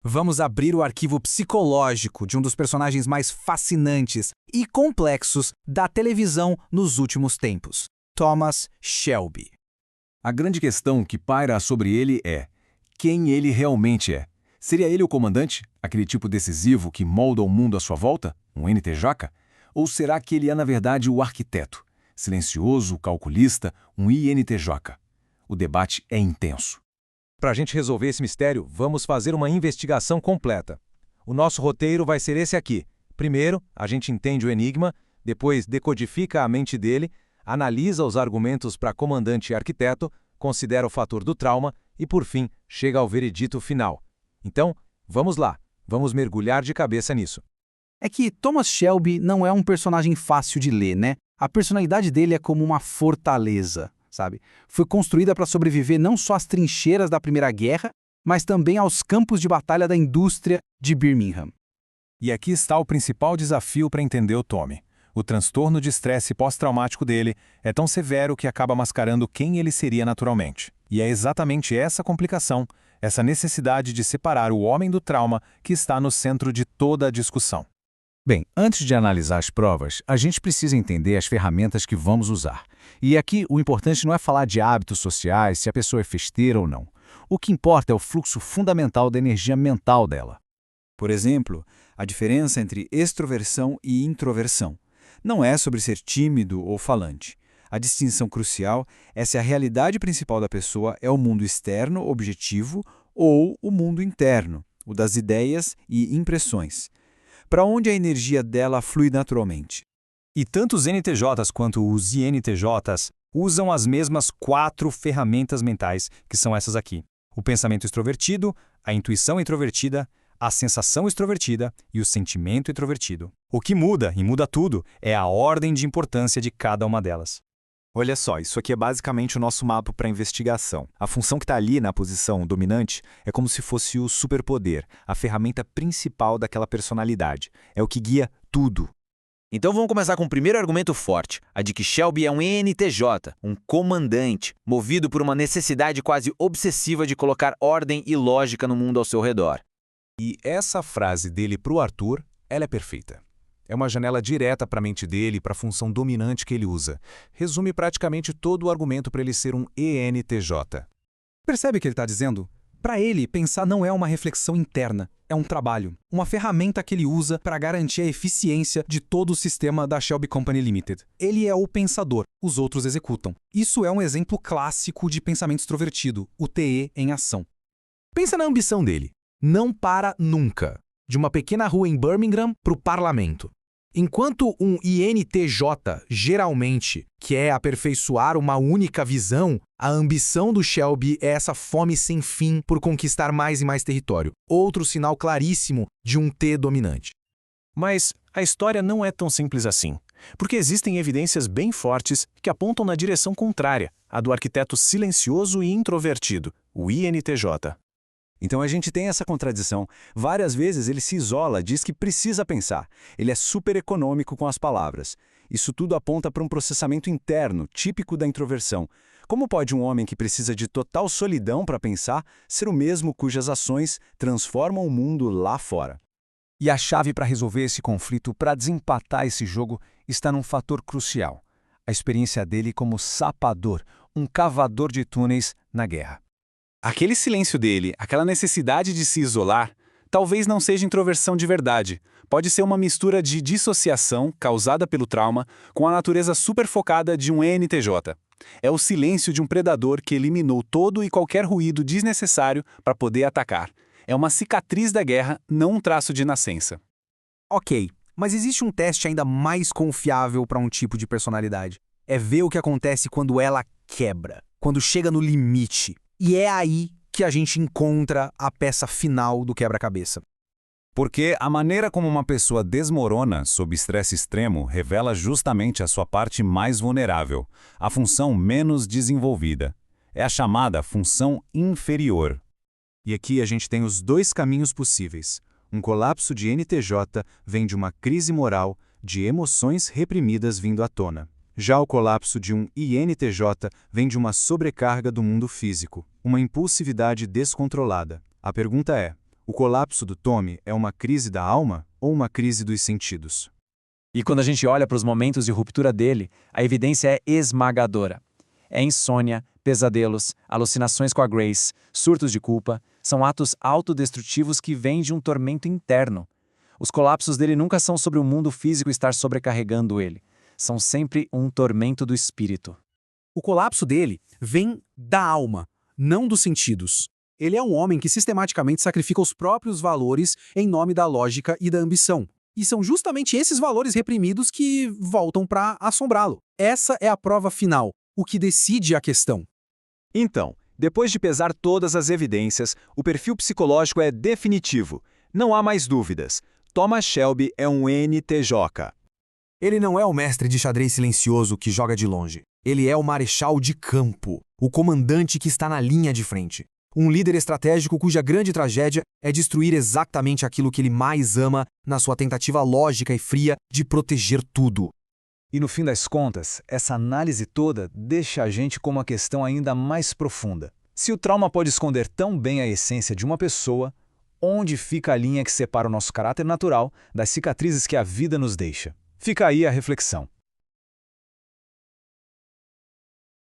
Vamos abrir o arquivo psicológico de um dos personagens mais fascinantes e complexos da televisão nos últimos tempos, Thomas Shelby. A grande questão que paira sobre ele é: quem ele realmente é? Seria ele o comandante, aquele tipo decisivo que molda o mundo à sua volta, um NTJ? Ou será que ele é, na verdade, o arquiteto, silencioso, calculista, um INTJ? O debate é intenso. Para a gente resolver esse mistério, vamos fazer uma investigação completa. O nosso roteiro vai ser esse aqui. Primeiro, a gente entende o enigma, depois decodifica a mente dele, analisa os argumentos para comandante e arquiteto, considera o fator do trauma e, por fim, chega ao veredito final. Então, vamos lá, vamos mergulhar de cabeça nisso. É que Thomas Shelby não é um personagem fácil de ler, né? A personalidade dele é como uma fortaleza, sabe? Foi construída para sobreviver não só às trincheiras da Primeira Guerra, mas também aos campos de batalha da indústria de Birmingham. E aqui está o principal desafio para entender o Tommy. O transtorno de estresse pós-traumático dele é tão severo que acaba mascarando quem ele seria naturalmente. E é exatamente essa complicação, essa necessidade de separar o homem do trauma que está no centro de toda a discussão. Bem, antes de analisar as provas, a gente precisa entender as ferramentas que vamos usar. E aqui o importante não é falar de hábitos sociais, se a pessoa é festeira ou não. O que importa é o fluxo fundamental da energia mental dela. Por exemplo, a diferença entre extroversão e introversão. Não é sobre ser tímido ou falante. A distinção crucial é se a realidade principal da pessoa é o mundo externo, objetivo, ou o mundo interno, o das ideias e impressões. Para onde a energia dela flui naturalmente. E tanto os NTJs quanto os INTJs usam as mesmas 4 ferramentas mentais, que são essas aqui: o pensamento extrovertido, a intuição introvertida, a sensação extrovertida e o sentimento introvertido. O que muda, e muda tudo, é a ordem de importância de cada uma delas. Olha só, isso aqui é basicamente o nosso mapa para investigação. A função que está ali na posição dominante é como se fosse o superpoder, a ferramenta principal daquela personalidade. É o que guia tudo. Então vamos começar com o primeiro argumento forte, a de que Shelby é um ENTJ, um comandante, movido por uma necessidade quase obsessiva de colocar ordem e lógica no mundo ao seu redor. E essa frase dele para o Arthur, ela é perfeita. É uma janela direta para a mente dele e para a função dominante que ele usa. Resume praticamente todo o argumento para ele ser um ENTJ. Percebe o que ele está dizendo? Para ele, pensar não é uma reflexão interna, é um trabalho, uma ferramenta que ele usa para garantir a eficiência de todo o sistema da Shelby Company Limited. Ele é o pensador, os outros executam. Isso é um exemplo clássico de pensamento extrovertido, o TE em ação. Pensa na ambição dele. Não para nunca. De uma pequena rua em Birmingham para o parlamento. Enquanto um INTJ, geralmente, quer aperfeiçoar uma única visão, a ambição do Shelby é essa fome sem fim por conquistar mais e mais território. Outro sinal claríssimo de um T dominante. Mas a história não é tão simples assim, porque existem evidências bem fortes que apontam na direção contrária, a do arquiteto silencioso e introvertido, o INTJ. Então a gente tem essa contradição. Várias vezes ele se isola, diz que precisa pensar. Ele é super econômico com as palavras. Isso tudo aponta para um processamento interno, típico da introversão. Como pode um homem que precisa de total solidão para pensar ser o mesmo cujas ações transformam o mundo lá fora? E a chave para resolver esse conflito, para desempatar esse jogo, está num fator crucial: a experiência dele como sapador, um cavador de túneis na guerra. Aquele silêncio dele, aquela necessidade de se isolar, talvez não seja introversão de verdade. Pode ser uma mistura de dissociação causada pelo trauma com a natureza superfocada de um ENTJ. É o silêncio de um predador que eliminou todo e qualquer ruído desnecessário para poder atacar. É uma cicatriz da guerra, não um traço de nascença. Ok, mas existe um teste ainda mais confiável para um tipo de personalidade. É ver o que acontece quando ela quebra, quando chega no limite. E é aí que a gente encontra a peça final do quebra-cabeça. Porque a maneira como uma pessoa desmorona sob estresse extremo revela justamente a sua parte mais vulnerável, a função menos desenvolvida. É a chamada função inferior. E aqui a gente tem os 2 caminhos possíveis. Um colapso de NTJ vem de uma crise moral, de emoções reprimidas vindo à tona. Já o colapso de um INTJ vem de uma sobrecarga do mundo físico, uma impulsividade descontrolada. A pergunta é: O colapso do Tommy é uma crise da alma ou uma crise dos sentidos? E quando a gente olha para os momentos de ruptura dele, a evidência é esmagadora. É insônia, pesadelos, alucinações com a Grace, surtos de culpa, são atos autodestrutivos que vêm de um tormento interno. Os colapsos dele nunca são sobre o mundo físico estar sobrecarregando ele. São sempre um tormento do espírito. O colapso dele vem da alma, não dos sentidos. Ele é um homem que sistematicamente sacrifica os próprios valores em nome da lógica e da ambição. E são justamente esses valores reprimidos que voltam para assombrá-lo. Essa é a prova final, o que decide a questão. Então, depois de pesar todas as evidências, o perfil psicológico é definitivo. Não há mais dúvidas. Thomas Shelby é um NTJ. Ele não é o mestre de xadrez silencioso que joga de longe. Ele é o marechal de campo, o comandante que está na linha de frente. Um líder estratégico cuja grande tragédia é destruir exatamente aquilo que ele mais ama na sua tentativa lógica e fria de proteger tudo. E no fim das contas, essa análise toda deixa a gente com uma questão ainda mais profunda. Se o trauma pode esconder tão bem a essência de uma pessoa, onde fica a linha que separa o nosso caráter natural das cicatrizes que a vida nos deixa? Fica aí a reflexão.